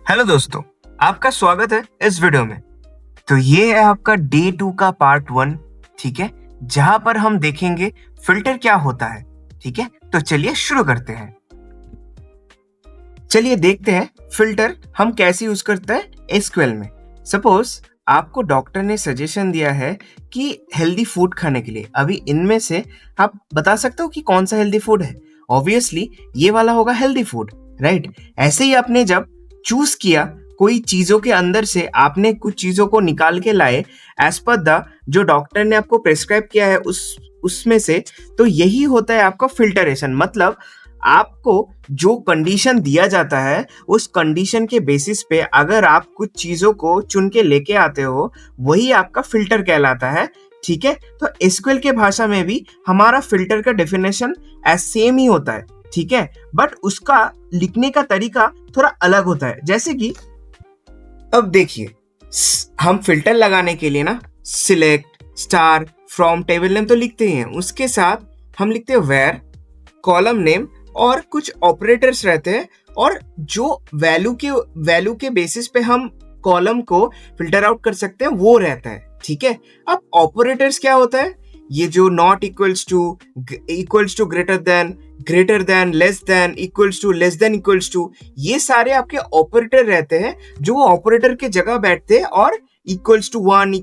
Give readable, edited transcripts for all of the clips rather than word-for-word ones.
Hello दोस्तों, आपका स्वागत है इस वीडियो में। तो ये है आपका डे 2 का पार्ट 1, ठीक है, जहां पर हम देखेंगे फिल्टर क्या होता है। ठीक है, तो चलिए शुरू करते हैं। चलिए देखते हैं फिल्टर हम कैसे यूज करते हैं एसक्यूएल में। सपोज आपको डॉक्टर ने सजेशन दिया है कि हेल्दी फूड खाने के लिए। अभी इनमें से आप बता सकते हो कि कौन सा हेल्दी फूड है। ऑब्वियसली ये वाला होगा हेल्दी फूड, राइट। ऐसे ही आपने जब चूज किया कोई चीजों के अंदर से, आपने कुछ चीजों को निकाल के लाए एज पर द जो डॉक्टर ने आपको प्रेस्क्राइब किया है उसमें से, तो यही होता है आपका फिल्टरेशन। मतलब आपको जो कंडीशन दिया जाता है उस कंडीशन के बेसिस पे अगर आप कुछ चीजों को चुन के लेके आते हो, वही आपका फिल्टर कहलाता है। ठीक है, तो एसक्यूएल के भाषा में भी हमारा फिल्टर का डेफिनेशन एज सेम ही होता है। ठीक है, बट उसका लिखने का तरीका थोड़ा अलग होता है। जैसे कि अब देखिए, हम फिल्टर लगाने के लिए ना select, star, from, table name तो लिखते ही हैं, उसके साथ हम लिखते हैं वेयर, कॉलम नेम और कुछ ऑपरेटर्स रहते हैं। और जो वैल्यू के बेसिस पे हम कॉलम को फिल्टर आउट कर सकते हैं वो रहता है। ठीक है, अब ऑपरेटर्स क्या होता है? ये जो not equals to, greater than, less than, equals to, less than equals to, ये सारे आपके ऑपरेटर रहते हैं जो ऑपरेटर के जगह बैठते हैं और इक्वल्स टू 1,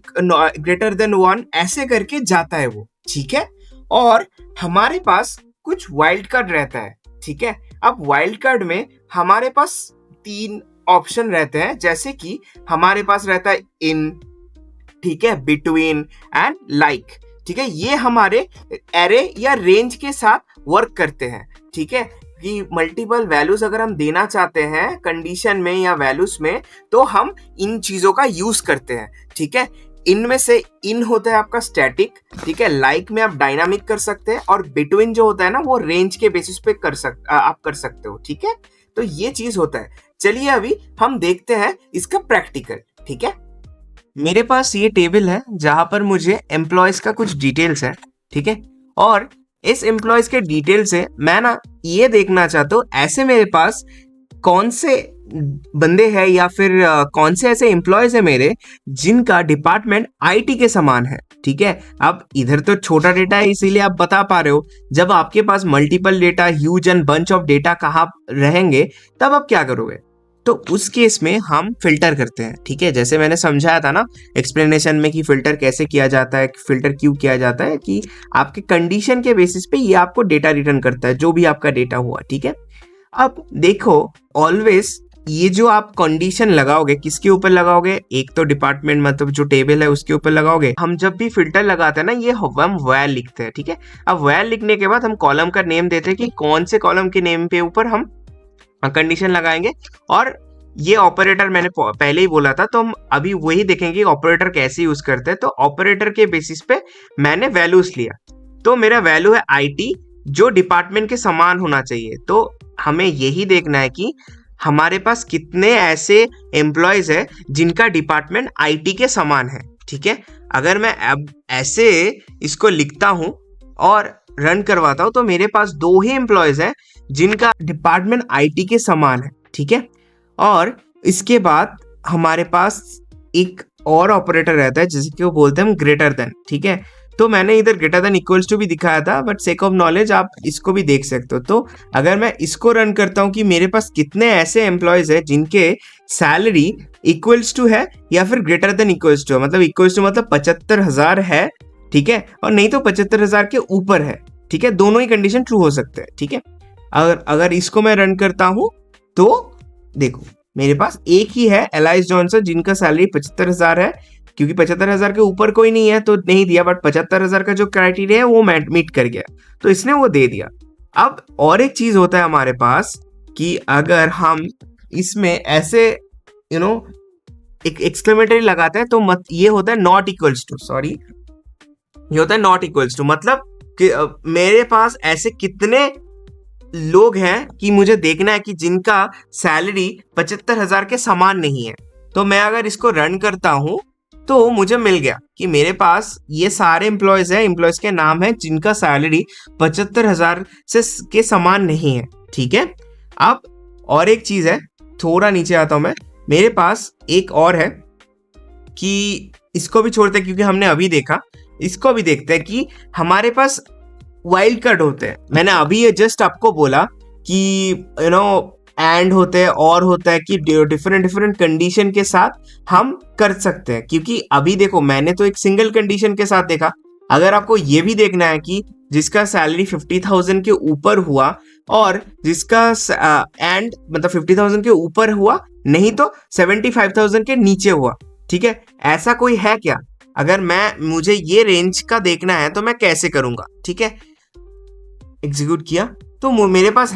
ग्रेटर देन 1 ऐसे करके जाता है वो। ठीक है, और हमारे पास कुछ वाइल्ड कार्ड रहता है। ठीक है, अब वाइल्ड कार्ड में हमारे पास 3 ऑप्शन रहते हैं। जैसे कि हमारे पास रहता है इन, ठीक है, बिटवीन एंड लाइक। ठीक है, ये हमारे एरे या रेंज के साथ वर्क करते हैं। ठीक है, कि मल्टीपल वैल्यूज अगर हम देना चाहते हैं कंडीशन में या वैल्यूज में, तो हम इन चीजों का यूज करते हैं। ठीक है, इनमें से इन होता है आपका स्टैटिक, ठीक है, लाइक में आप डायनामिक कर सकते हैं, और बिटवीन जो होता है ना वो रेंज के बेसिस पे आप कर सकते हो। ठीक है, तो ये चीज होता है। चलिए अभी हम देखते हैं इसका प्रैक्टिकल। ठीक है, मेरे पास ये टेबल है जहां पर मुझे एम्प्लॉयज का कुछ डिटेल्स है। ठीक है, और इस एम्प्लॉयज के डिटेल से मैं ना ये देखना चाहता हूँ ऐसे मेरे पास कौन से बंदे हैं या फिर कौन से ऐसे एम्प्लॉयज है मेरे जिनका डिपार्टमेंट आईटी के समान है। ठीक है, अब इधर तो छोटा डेटा है इसीलिए आप बता पा रहे हो। जब आपके पास multiple data, huge and bunch of data कहाँ रहेंगे, तब आप क्या करोगे? तो उस केस में हम फिल्टर करते हैं। ठीक है, जैसे मैंने समझाया था ना एक्सप्लेनेशन में कि फिल्टर कैसे किया जाता है, फिल्टर क्यों किया जाता है, कि आपके कंडीशन के बेसिस पे ये आपको डेटा रिटर्न करता है, जो भी आपका डेटा हुआ। ठीक है, अब देखो, ऑलवेज ये जो आप कंडीशन लगाओगे किसके ऊपर लगाओगे? एक तो डिपार्टमेंट मतलब जो टेबल है उसके ऊपर लगाओगे। हम जब भी फिल्टर लगाते हैं ना, ये हम वैल लिखते हैं। ठीक है, अब वैल लिखने के बाद हम कॉलम का नेम देते हैं कि कौन से कॉलम के नेम पे ऊपर हम कंडीशन लगाएंगे। और ये ऑपरेटर मैंने पहले ही बोला था, तो हम अभी वही देखेंगे ऑपरेटर कैसे यूज करते हैं। तो ऑपरेटर के बेसिस पे मैंने वैल्यूज लिया, तो मेरा वैल्यू है आईटी, जो डिपार्टमेंट के समान होना चाहिए। तो हमें यही देखना है कि हमारे पास कितने ऐसे एम्प्लॉयज है जिनका डिपार्टमेंट आईटी के समान है। ठीक है, अगर मैं अब ऐसे इसको लिखता हूं और रन करवाता हूं, तो मेरे पास 2 ही एम्प्लॉयज हैं जिनका डिपार्टमेंट आईटी के समान है। ठीक है, और इसके बाद हमारे पास एक और ऑपरेटर रहता है जिसको बोलते हैं हम ग्रेटर देन। ठीक है, तो मैंने इधर ग्रेटर देन इक्वल्स टू भी दिखाया था, बट सेक ऑफ नॉलेज आप इसको भी देख सकते हो। तो अगर मैं इसको रन करता हूं कि मेरे पास कितने ऐसे एम्प्लॉयज है जिनके सैलरी इक्वल्स टू है या फिर ग्रेटर देन इक्वल्स टू, मतलब इक्वल्स टू मतलब 75,000 है। ठीक है, और नहीं तो 75,000 के ऊपर है। ठीक है, दोनों ही कंडीशन ट्रू हो सकते हैं। ठीक है, अगर इसको मैं रन करता हूं तो देखो मेरे पास एक ही है, एलाइस जॉनसन, जिनका सैलरी 75,000 है। क्योंकि 75,000 के ऊपर कोई नहीं है तो नहीं दिया, बट 75,000 का जो क्राइटेरिया है वो मीट कर गया, तो इसने वो दे दिया। अब और एक चीज होता है हमारे पास कि अगर हम इसमें ऐसे एक एक्सक्लेमेटरी लगाते हैं, तो ये होता है नॉट इक्वल्स टू, सॉरी, ये होता है नॉट इक्वल्स टू, मतलब कि मेरे पास ऐसे कितने लोग हैं कि मुझे देखना है कि जिनका सैलरी 75,000 के समान नहीं है। तो मैं अगर इसको रन करता हूं तो मुझे मिल गया कि मेरे पास ये सारे एम्प्लॉयज हैं, एम्प्लॉयज के नाम है जिनका सैलरी 75,000 से के समान नहीं है। ठीक है, अब और एक चीज है, थोड़ा नीचे आता हूं मैं, मेरे पास एक और है कि इसको भी छोड़ते हैं क्योंकि हमने अभी देखा, इसको भी देखते हैं कि हमारे पास वाइल्ड कार्ड होते हैं। मैंने अभी ये जस्ट आपको बोला कि एंड होते हैं और होता है कि डिफरेंट डिफरेंट कंडीशन के साथ हम कर सकते हैं, क्योंकि अभी देखो मैंने तो एक सिंगल कंडीशन के साथ देखा। अगर आपको ये भी देखना है कि जिसका सैलरी 50,000 के ऊपर हुआ और जिसका एंड मतलब 50,000 के ऊपर हुआ, नहीं तो 75,000 के नीचे हुआ, ठीक है, ऐसा कोई है क्या? अगर मुझे ये रेंज का देखना है तो मैं कैसे करूंगा? ठीक है, एग्जीक्यूट किया तो मेरे पास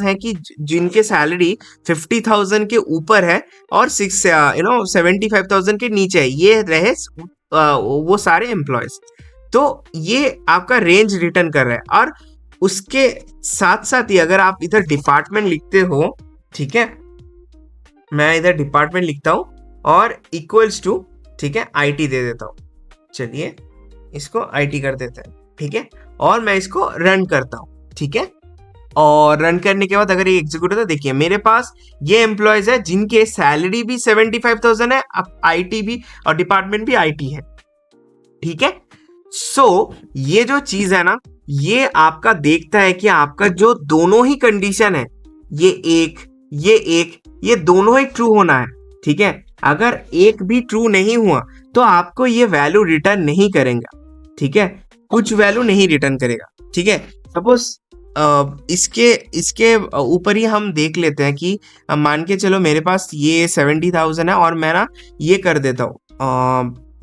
है कि जिनके सैलरी 50,000 के ऊपर है और 75,000 के नीचे है, ये रहे वो सारे एम्प्लॉयज। तो ये आपका रेंज रिटर्न कर रहा है। और उसके साथ साथ ही अगर आप इधर डिपार्टमेंट लिखते हो, ठीक है, मैं इधर डिपार्टमेंट लिखता हूं और इक्वल्स टू, ठीक है, आईटी दे देता हूं। चलिए इसको आईटी कर देते हैं, ठीक है, और मैं इसको रन करता हूं, ठीक है। और रन करने के बाद अगर ये एग्जीक्यूट होता है, देखिए मेरे पास ये एम्प्लॉयज है जिनके सैलरी भी 75,000 है, अब आईटी भी और डिपार्टमेंट भी आईटी है, ठीक है। सो ये जो चीज है ना, ये आपका देखता है कि आपका जो दोनों ही कंडीशन है, ये दोनों ही ट्रू होना है, ठीक है। अगर एक भी ट्रू नहीं हुआ तो आपको ये वैल्यू रिटर्न नहीं करेगा, ठीक है, कुछ वैल्यू नहीं रिटर्न करेगा, ठीक है। सपोज इसके ऊपर ही हम देख लेते हैं कि मान के चलो मेरे पास ये 70,000 है और मैं ना ये कर देता हूँ,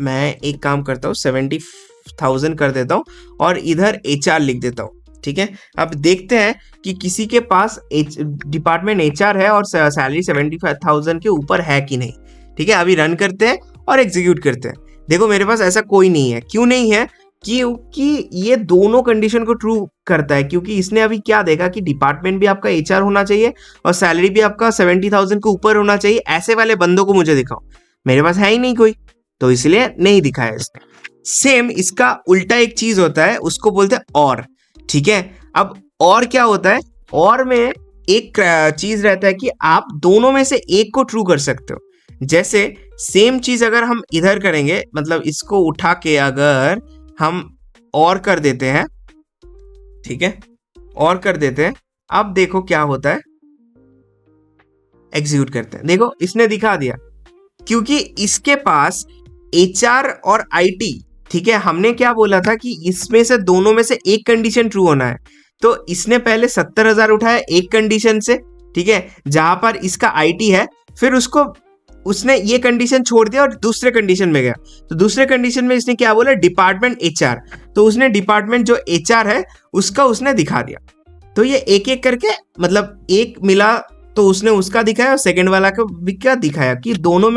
मैं एक काम करता हूँ 70,000 कर देता हूँ और इधर HR लिख देता हूँ, ठीक है। अब देखते हैं कि किसी के पास डिपार्टमेंट HR है और सैलरी 75,000 के ऊपर है कि नहीं, ठीक है। अभी रन करते हैं और एग्जीक्यूट करते हैं। देखो मेरे पास ऐसा कोई नहीं है। क्यों नहीं है? क्योंकि ये दोनों कंडीशन को ट्रू करता है, क्योंकि इसने अभी क्या देखा कि डिपार्टमेंट भी आपका HR होना चाहिए और सैलरी भी आपका 70,000 के ऊपर होना चाहिए। ऐसे वाले बंदों को मुझे दिखाओ, मेरे पास है ही नहीं कोई, तो इसलिए नहीं दिखाया इसने। सेम इसका उल्टा एक चीज होता है, उसको बोलते हैं और, ठीक है। अब और क्या होता है? और में एक चीज रहता है कि आप दोनों में से एक को ट्रू कर सकते हो। जैसे सेम चीज अगर हम इधर करेंगे, मतलब इसको उठा के अगर हम और कर देते हैं, ठीक है, और कर देते हैं, अब देखो क्या होता है, एग्जीक्यूट करते हैं। देखो इसने दिखा दिया, क्योंकि इसके पास HR और IT, ठीक है, हमने क्या बोला था कि इसमें से दोनों में से एक कंडीशन ट्रू होना है, तो इसने पहले 70,000 उठाया एक कंडीशन से, ठीक है, जहां पर इसका IT है, फिर उसने ये कंडीशन छोड़ दिया और दूसरे कंडीशन में गया। तो दूसरे कंडीशन में इसने क्या बोला? डिपार्टमेंट HR, तो उसने डिपार्टमेंट जो HR है उसका उसने दिखा दिया। तो ये एक एक करके, मतलब एक मिला तो उसने उसका दिखाया और सेकंड वाला को भी क्या दिखाया कि दोनों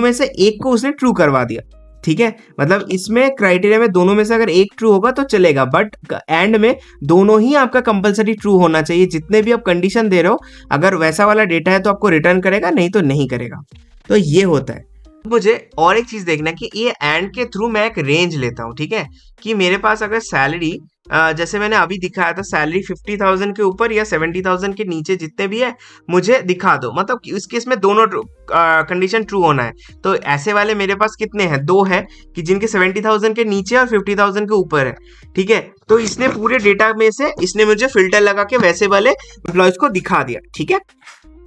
में से एक को उसने ट्रू करवा दिया, ठीक है। मतलब इसमें क्राइटेरिया में दोनों में से अगर एक ट्रू होगा तो चलेगा, बट एंड में दोनों ही आपका कंपलसरी ट्रू होना चाहिए। जितने भी आप कंडीशन दे रहे हो, अगर वैसा वाला डेटा है तो आपको रिटर्न करेगा, नहीं तो नहीं करेगा। तो ये होता है। मुझे और एक चीज देखना है कि ये एंड के थ्रू मैं एक रेंज लेता हूँ, ठीक है, कि मेरे पास अगर सैलरी जैसे मैंने अभी दिखाया था, सैलरी 50,000 के ऊपर या 70,000 के नीचे जितने भी है मुझे दिखा दो, मतलब इस केस में दोनों कंडीशन ट्रू होना है। तो ऐसे वाले मेरे पास कितने हैं? 2 है कि जिनके 70,000 के नीचे और 50,000 के ऊपर है, ठीक है। तो इसने पूरे डेटा में से इसने मुझे फिल्टर लगा के वैसे वाले एम्प्लॉयज को दिखा दिया, ठीक है।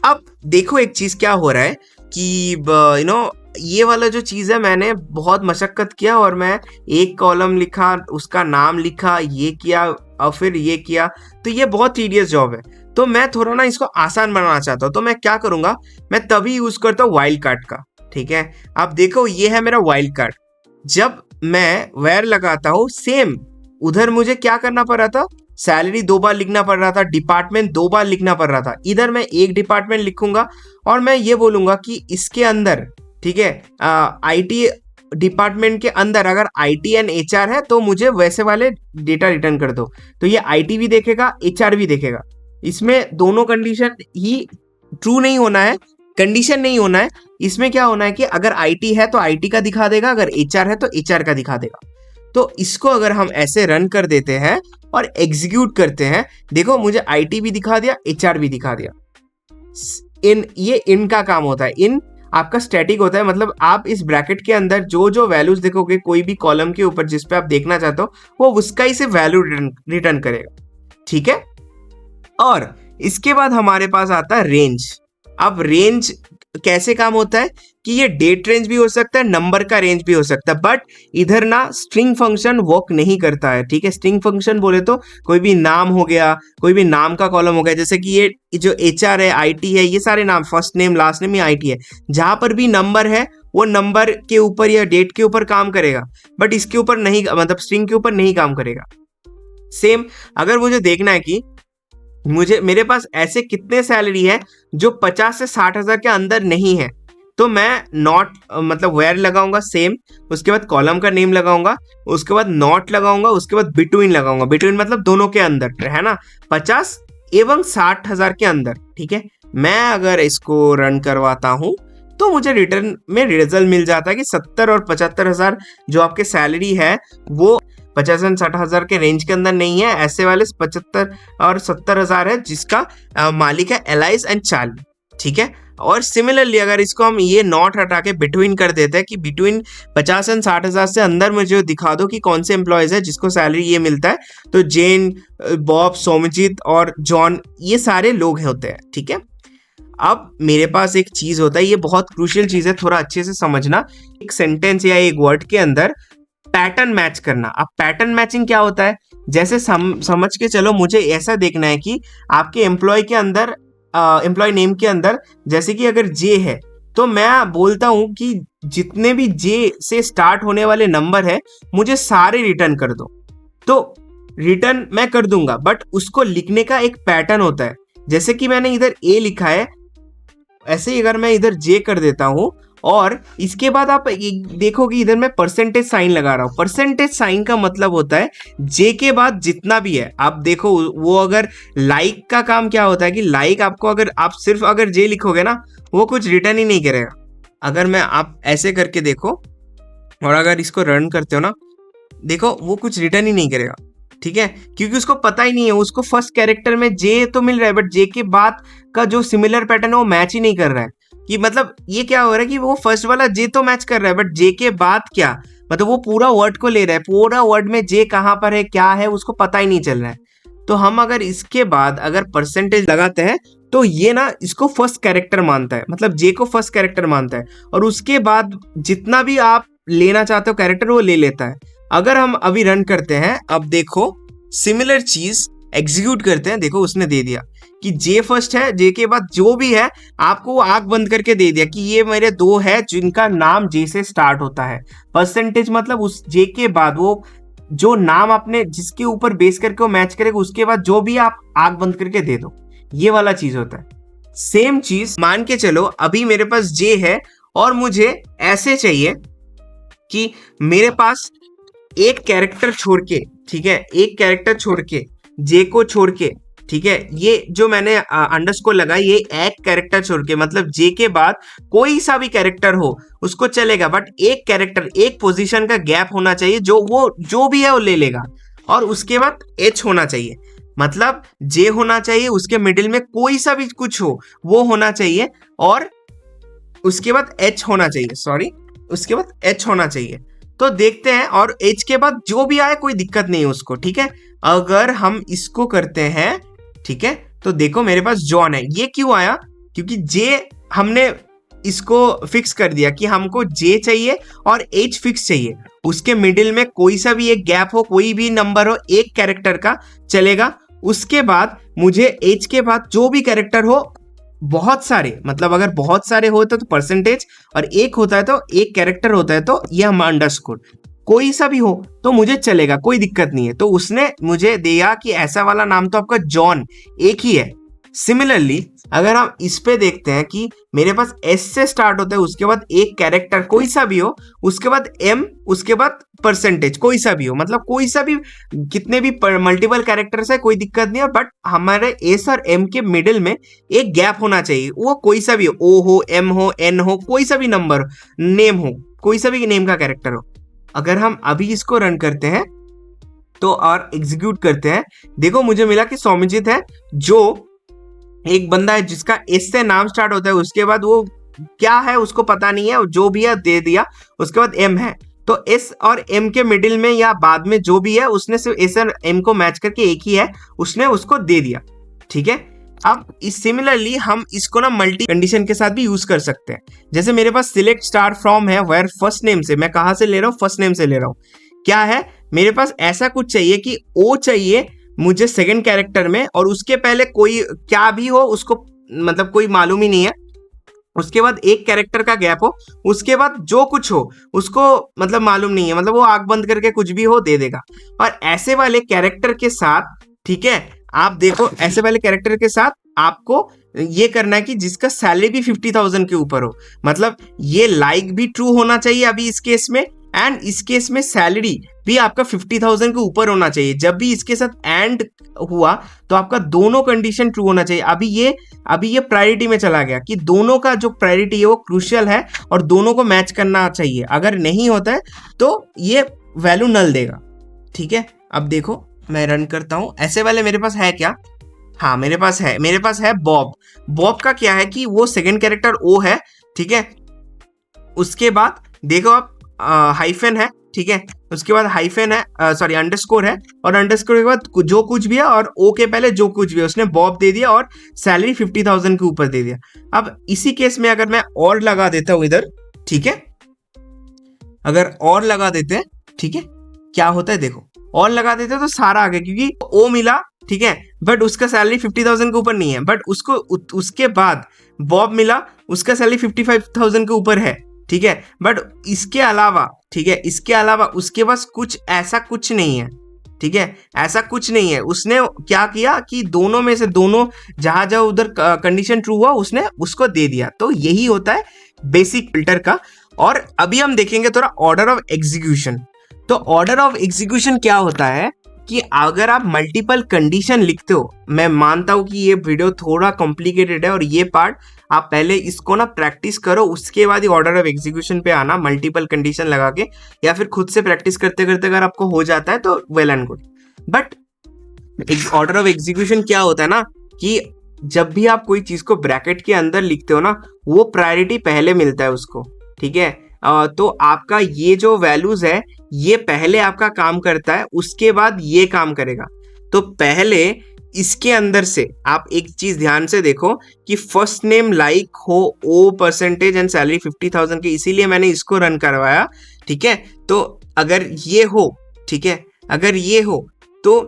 अब देखो एक चीज क्या हो रहा है कि ये वाला जो चीज है, मैंने बहुत मशक्कत किया और मैं एक कॉलम लिखा, उसका नाम लिखा, ये किया और फिर ये किया, तो ये बहुत टीडियस जॉब है। तो मैं थोड़ा ना इसको आसान बनाना चाहता हूँ, तो मैं क्या करूंगा, मैं तभी यूज करता हूँ वाइल्ड कार्ड का, ठीक है। अब देखो ये है मेरा वाइल्ड कार्ड। जब मैं वेयर लगाता हूँ, सेम उधर मुझे क्या करना पड़ रहा था, सैलरी 2 बार लिखना पड़ रहा था, डिपार्टमेंट 2 बार लिखना पड़ रहा था। इधर मैं एक डिपार्टमेंट लिखूंगा और मैं ये बोलूंगा कि इसके अंदर, ठीक है, IT डिपार्टमेंट के अंदर अगर IT एंड HR है तो मुझे वैसे वाले डेटा रिटर्न कर दो। तो ये IT भी देखेगा, HR भी देखेगा। इसमें दोनों कंडीशन ही ट्रू नहीं होना है, कंडीशन नहीं होना है। इसमें क्या होना है कि अगर IT है तो IT का दिखा देगा, अगर HR है तो HR का दिखा देगा। तो इसको अगर हम ऐसे रन कर देते हैं और एग्जीक्यूट करते हैं, देखो मुझे IT भी दिखा दिया, HR भी दिखा दिया। इन, ये इन का काम होता है। इन आपका स्टैटिक होता है, मतलब आप इस ब्रैकेट के अंदर जो जो वैल्यूज देखोगे कोई भी कॉलम के ऊपर जिस पे आप देखना चाहते हो, वो उसका ही से वैल्यू रिटर्न करेगा, ठीक है। और इसके बाद हमारे पास आता है रेंज। अब रेंज कैसे काम होता है कि ये डेट रेंज भी हो सकता है, नंबर का रेंज भी हो सकता है, बट इधर ना स्ट्रिंग फंक्शन वर्क नहीं करता है, ठीक है। स्ट्रिंग फंक्शन बोले तो कोई भी नाम हो गया, कोई भी नाम का कॉलम हो गया, जैसे कि ये जो HR है, IT है, ये सारे नाम, फर्स्ट नेम लास्ट नेम, ये IT है, जहां पर भी नंबर है वो नंबर के ऊपर या डेट के ऊपर काम करेगा, बट इसके ऊपर नहीं, मतलब स्ट्रिंग के ऊपर नहीं काम करेगा। सेम अगर मुझे देखना है कि मेरे पास ऐसे कितने सैलरी है जो 50 से 60 हजार के अंदर नहीं है, तो मैं नॉट, मतलब वेयर लगाऊंगा सेम, उसके बाद कॉलम का नेम लगाऊंगा, उसके बाद नॉट लगाऊंगा, उसके बाद बिटवीन लगाऊंगा। बिटवीन मतलब दोनों के अंदर है ना, 50 एवं 60 हजार के अंदर, ठीक है। मैं अगर इसको रन करवाता हूं तो मुझे रिटर्न में रिजल्ट मिल जाता है कि 70 और 75 हजार जो आपके सैलरी है वो 50 और 60 हजार के रेंज के अंदर नहीं है। ऐसे वाले 75 और 70 हजार है जिसका मालिक है एलाइस एंड चार्ली, ठीक है। और सिमिलरली अगर इसको हम ये नॉट हटा के बिटवीन कर देते हैं कि बिटवीन 50 और 60 हजार से अंदर मुझे दिखा दो कि कौन से एम्प्लॉयज है जिसको सैलरी ये मिलता है, तो जेन, बॉब, सोमजीत और जॉन, ये सारे लोग होते हैं, ठीक है। अब मेरे पास एक चीज होता है, ये बहुत क्रूशियल चीज है, थोड़ा अच्छे से समझना। एक सेंटेंस या एक वर्ड के अंदर पैटर्न मैच करना। अब पैटर्न मैचिंग क्या होता है, जैसे समझ के चलो, मुझे ऐसा देखना है कि आपके एम्प्लॉय के अंदर, एम्प्लॉय नेम के अंदर, जैसे कि अगर जे है तो मैं बोलता हूं कि जितने भी जे से स्टार्ट होने वाले नंबर है मुझे सारे रिटर्न कर दो। तो रिटर्न मैं कर दूंगा, बट उसको लिखने का एक पैटर्न होता है। जैसे कि मैंने इधर ए लिखा है, ऐसे ही अगर मैं इधर जे कर देता हूं और इसके बाद आप देखोगे इधर मैं परसेंटेज साइन लगा रहा हूं। परसेंटेज साइन का मतलब होता है जे के बाद जितना भी है, आप देखो वो, अगर लाइक का काम क्या होता है कि लाइक आपको, अगर आप सिर्फ अगर जे लिखोगे ना, वो कुछ रिटर्न ही नहीं करेगा। अगर मैं, आप ऐसे करके देखो और अगर इसको रन करते हो ना, देखो वो कुछ रिटर्न ही नहीं करेगा, ठीक है, क्योंकि उसको पता ही नहीं है। उसको फर्स्ट कैरेक्टर में जे तो मिल रहा है, बट जे के बाद का जो सिमिलर पैटर्न है वो मैच ही नहीं कर रहा है। कि मतलब ये क्या हो रहा है कि वो फर्स्ट वाला जे तो मैच कर रहा है, बट जे के बाद क्या, मतलब वो पूरा वर्ड को ले रहा है, पूरा वर्ड में जे कहाँ पर है, क्या है, उसको पता ही नहीं चल रहा है। तो हम अगर इसके बाद अगर परसेंटेज लगाते हैं तो ये ना इसको फर्स्ट कैरेक्टर मानता है, मतलब जे को फर्स्ट कैरेक्टर मानता है, और उसके बाद जितना भी आप लेना चाहते हो कैरेक्टर वो ले लेता है। अगर हम अभी रन करते हैं, अब देखो सिमिलर चीज एग्जीक्यूट करते हैं, देखो उसने दे दिया कि जे फर्स्ट है, जे के बाद जो भी है आपको वो आंख बंद करके दे दिया कि ये मेरे दो है जिनका नाम जे से स्टार्ट होता है। परसेंटेज मतलब उस जे के बाद वो जो नाम आपने जिसके ऊपर बेस करके वो मैच करेगा, उसके बाद जो भी आप आंख बंद करके दे दो, ये वाला चीज होता है। सेम चीज मान के चलो अभी मेरे पास जे है और मुझे ऐसे चाहिए कि मेरे पास एक कैरेक्टर छोड़ के, ठीक है, एक कैरेक्टर छोड़ के, जे को छोड़ के, ठीक है, ये जो मैंने अंडरस्कोर लगाई, ये एक कैरेक्टर छोड़ के, मतलब जे के बाद कोई सा भी कैरेक्टर हो उसको चलेगा, बट एक कैरेक्टर, एक पोजीशन का गैप होना चाहिए, जो वो जो भी है वो ले लेगा। और उसके बाद एच होना चाहिए, मतलब जे होना चाहिए, उसके मिडिल में कोई सा भी कुछ हो वो होना चाहिए, और उसके बाद एच होना चाहिए, सॉरी, उसके बाद एच होना चाहिए। तो देखते हैं, और एच के बाद जो भी आए कोई दिक्कत नहीं है उसको, ठीक है। अगर हम इसको करते हैं, ठीक है, तो देखो मेरे पास जॉन है। ये क्यों आया, क्योंकि जे हमने इसको फिक्स कर दिया कि हमको जे चाहिए और एच फिक्स चाहिए, उसके मिडिल में कोई सा भी एक गैप हो, कोई भी नंबर हो, एक कैरेक्टर का चलेगा। उसके बाद मुझे एच के बाद जो भी कैरेक्टर हो, बहुत सारे, मतलब अगर बहुत सारे होते तो परसेंटेज, और एक होता है तो एक कैरेक्टर होता है तो ये हम अंडरस्कोर, कोई सा भी हो तो मुझे चलेगा, कोई दिक्कत नहीं है। तो उसने मुझे दिया कि ऐसा वाला नाम तो आपका जॉन एक ही है। सिमिलरली अगर हम इस पे देखते हैं कि मेरे पास एस से स्टार्ट होता है, उसके बाद एक कैरेक्टर कोई सा भी हो, उसके बाद एम, उसके बाद परसेंटेज कोई सा भी हो, मतलब कोई सा भी, कितने भी मल्टीपल कैरेक्टर्स है कोई दिक्कत नहीं है, बट हमारे एस और एम के मिडिल में एक गैप होना चाहिए, वो कोई सा भी हो, ओ हो, एम हो, एन हो, कोई सा भी नंबर, नेम हो, कोई सा भी नेम का कैरेक्टर हो। अगर हम अभी इसको रन करते हैं तो और एग्जीक्यूट करते हैं, देखो मुझे मिला कि सौम्यजीत है जो एक बंदा है जिसका एस से नाम स्टार्ट होता है, उसके बाद वो क्या है उसको पता नहीं है, जो भी है दे दिया, उसके बाद एम है, तो एस और एम के मिडिल में या बाद में जो भी है उसने सिर्फ एस और एम को मैच करके एक ही है उसने उसको दे दिया, ठीक है। अब इस सिमिलरली हम इसको ना मल्टी कंडीशन के साथ भी यूज कर सकते हैं। जैसे मेरे पास सिलेक्ट स्टार फ्रॉम है वेयर फर्स्ट नेम से, मैं कहां से ले रहा हूँ, फर्स्ट नेम से ले रहा हूँ। क्या है, मेरे पास ऐसा कुछ चाहिए कि ओ चाहिए मुझे सेकंड कैरेक्टर में, और उसके पहले कोई क्या भी हो उसको मतलब कोई मालूम ही नहीं है, उसके बाद एक कैरेक्टर का गैप हो, उसके बाद जो कुछ हो उसको मतलब मालूम नहीं है, मतलब वो आंख बंद करके कुछ भी हो दे देगा। और ऐसे वाले कैरेक्टर के साथ, ठीक है, आप देखो ऐसे वाले कैरेक्टर के साथ आपको ये करना है कि जिसका सैलरी भी 50,000 के ऊपर हो, मतलब ये लाइक भी ट्रू होना चाहिए अभी इस केस में, एंड इस केस में सैलरी भी आपका 50,000 के ऊपर होना चाहिए। जब भी इसके साथ एंड हुआ तो आपका दोनों कंडीशन ट्रू होना चाहिए। अभी ये प्रायोरिटी में चला गया कि दोनों का जो प्रायोरिटी है वो क्रूशियल है और दोनों को मैच करना चाहिए। अगर नहीं होता है तो ये वैल्यू नल देगा, ठीक है। अब देखो मैं रन करता हूं, ऐसे वाले मेरे पास है क्या, हाँ मेरे पास है बॉब। बॉब का क्या है कि वो सेकंड कैरेक्टर ओ है, ठीक है। उसके बाद देखो आप हाइफन है, ठीक है, उसके बाद हाइफन है, सॉरी अंडरस्कोर है, और अंडरस्कोर के बाद जो कुछ भी है और ओ के पहले जो कुछ भी है उसने बॉब दे दिया और सैलरी 50,000 के ऊपर दे दिया। अब इसी केस में अगर मैं और लगा देता हूं इधर, ठीक है, अगर और लगा देते हैं, ठीक है, क्या होता है देखो, और लगा देते हैं तो सारा आ गया क्योंकि ओ मिला, ठीक है, बट उसका सैलरी 50,000 के ऊपर नहीं है, बट उसको उसके बाद बॉब मिला, उसका सैलरी 55,000 के ऊपर है, ठीक है, बट इसके अलावा, ठीक है, इसके अलावा उसके पास कुछ ऐसा कुछ नहीं है, ठीक है, ऐसा कुछ नहीं है। उसने क्या किया कि दोनों में से दोनों जहां जहां उधर कंडीशन ट्रू हुआ उसने उसको दे दिया। तो यही होता है बेसिक फिल्टर का। और अभी हम देखेंगे थोड़ा ऑर्डर ऑफ एग्जीक्यूशन। तो ऑर्डर ऑफ एग्जीक्यूशन क्या होता है कि अगर आप मल्टीपल कंडीशन लिखते हो, मैं मानता हूं कि ये वीडियो थोड़ा कॉम्प्लिकेटेड है और ये पार्ट आप पहले इसको ना प्रैक्टिस करो, उसके बाद ही ऑर्डर ऑफ एग्जीक्यूशन पे आना मल्टीपल कंडीशन लगा के, या फिर खुद से प्रैक्टिस करते करते अगर आपको हो जाता है तो well and good. But order of execution क्या होता है ना कि जब भी आप कोई चीज को ब्रैकेट के अंदर लिखते हो ना, वो प्रायोरिटी पहले मिलता है उसको, ठीक है। तो आपका ये जो वैल्यूज है ये पहले आपका काम करता है, उसके बाद ये काम करेगा। तो पहले इसके अंदर से आप एक चीज ध्यान से देखो कि फर्स्ट नेम लाइक हो ओ परसेंटेज एंड सैलरी 50,000 के, इसीलिए मैंने इसको रन करवाया, ठीक है। तो अगर ये हो, ठीक है, अगर ये हो तो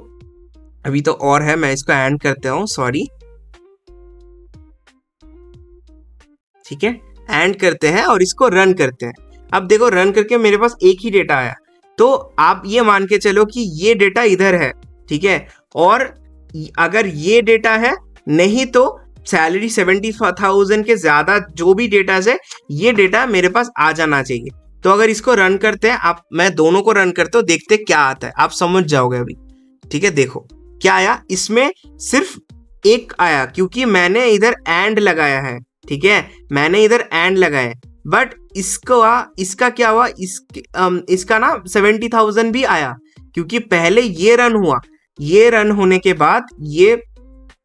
अभी तो और है, मैं इसको एंड करते हूं, सॉरी, ठीक है, एंड करते हैं और इसको रन करते हैं। अब देखो रन करके मेरे पास एक ही डेटा आया, तो आप ये मान के चलो कि ये डेटा इधर है, ठीक है, और अगर ये डेटा है, नहीं तो सैलरी 70,000 के ज्यादा जो भी डेटा है ये डेटा मेरे पास आ जाना चाहिए। तो अगर इसको रन करते हैं आप, मैं दोनों को रन करते हो, देखते क्या आता है, आप समझ जाओगे अभी, ठीक है। देखो क्या आया, इसमें सिर्फ एक आया क्योंकि मैंने इधर एंड लगाया है, ठीक है, मैंने इधर एंड लगाया, बट इसका क्या हुआ, इसका ना 70,000 भी आया क्योंकि पहले ये रन हुआ, ये रन होने के बाद ये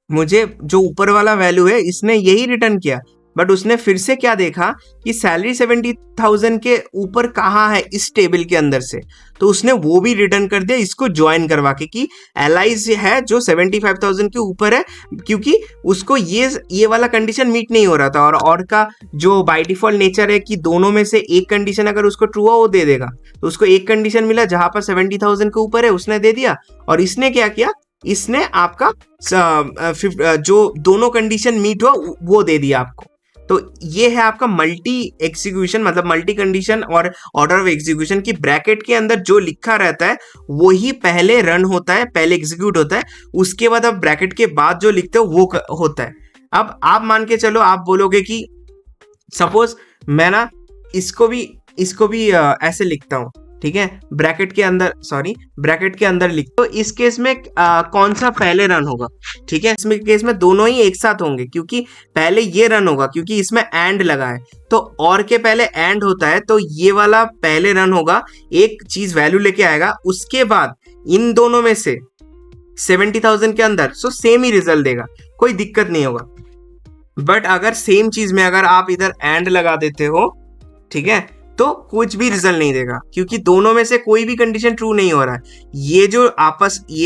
मुझे जो ऊपर वाला वैल्यू है इसने यही रिटर्न किया, बट उसने फिर से क्या देखा कि सैलरी 70,000 के ऊपर कहाँ है इस टेबल के अंदर से, तो उसने वो भी रिटर्न कर दिया इसको ज्वाइन करवा के कि एलाइज है जो 75,000 के ऊपर है, क्योंकि उसको ये वाला कंडीशन मीट नहीं हो रहा था। और का जो बाय डिफॉल्ट नेचर है कि दोनों में से एक कंडीशन अगर उसको ट्रू हो वो दे देगा, तो उसको एक कंडीशन मिला जहां पर 70,000 के ऊपर है उसने दे दिया, और इसने क्या किया, इसने आपका जो दोनों कंडीशन मीट हुआ वो दे दिया आपको। तो ये है आपका मल्टी एग्जीक्यूशन, मतलब मल्टी कंडीशन और ऑर्डर ऑफ एग्जीक्यूशन की ब्रैकेट के अंदर जो लिखा रहता है वही पहले रन होता है, पहले एग्जीक्यूट होता है, उसके बाद आप ब्रैकेट के बाद जो लिखते हो वो होता है। अब आप मान के चलो, आप बोलोगे कि सपोज मैं ना इसको भी ऐसे लिखता हूं, ठीक है, ब्रैकेट के अंदर, सॉरी ब्रैकेट के अंदर लिख, तो इस केस में कौन सा पहले रन होगा, ठीक है, इसमें केस में दोनों ही एक साथ होंगे क्योंकि पहले ये रन होगा क्योंकि इसमें एंड लगा है, तो और के पहले एंड होता है तो ये वाला पहले रन होगा, एक चीज वैल्यू लेके आएगा, उसके बाद इन दोनों में से 70,000 के अंदर सो सेम ही रिजल्ट देगा। कोई दिक्कत नहीं होगा। बट अगर सेम चीज में अगर आप इधर एंड लगा देते हो, ठीक है, तो कुछ भी रिजल्ट नहीं देगा, क्योंकि दोनों में से कोई भी कंडीशन ट्रू नहीं हो रहा है। ये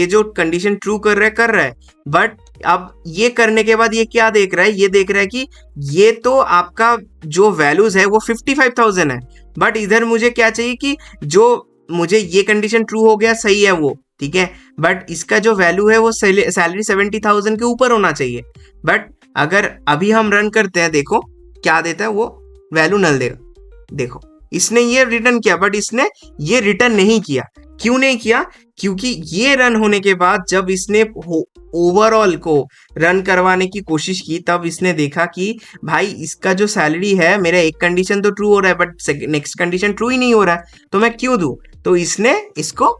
जो कंडीशन ट्रू कर रहा है, बट अब ये करने के बाद ये क्या देख रहा है, ये देख रहा है कि ये तो आपका जो वैल्यूज है वो 55,000 है, बट इधर मुझे क्या चाहिए कि जो मुझे ये कंडीशन ट्रू हो गया, सही है वो, ठीक है, बट इसका जो वैल्यू है वो सैलरी 70,000 के ऊपर होना चाहिए। बट अगर अभी हम रन करते हैं, देखो क्या देता है, वो वैल्यू नल देगा। देखो इसने ये रिटर्न किया, बट इसने ये रिटर्न नहीं किया। क्यों नहीं किया? क्योंकि ये रन होने के बाद जब इसने ओवरऑल को रन करवाने की कोशिश की, तब इसने देखा कि भाई इसका जो सैलरी है, मेरा एक कंडीशन तो ट्रू हो रहा है बट नेक्स्ट कंडीशन ट्रू ही नहीं हो रहा है, तो मैं क्यों दूं? तो इसने इसको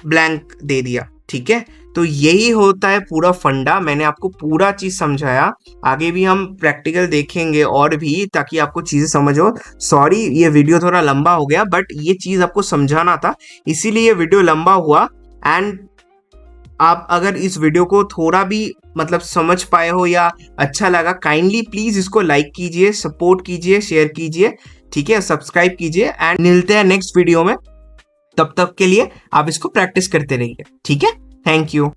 ब्लैंक दे दिया, ठीक है। तो यही होता है पूरा फंडा। मैंने आपको पूरा चीज समझाया, आगे भी हम प्रैक्टिकल देखेंगे और भी, ताकि आपको चीजें समझ हो। सॉरी ये वीडियो थोड़ा लंबा हो गया, बट ये चीज आपको समझाना था, इसीलिए ये वीडियो लंबा हुआ। एंड आप अगर इस वीडियो को थोड़ा भी मतलब समझ पाए हो या अच्छा लगा, काइंडली प्लीज इसको लाइक कीजिए, सपोर्ट कीजिए, शेयर कीजिए, ठीक है, सब्सक्राइब कीजिए। एंड मिलते हैं नेक्स्ट वीडियो में, तब तक के लिए आप इसको प्रैक्टिस करते रहिए, ठीक है। Thank you.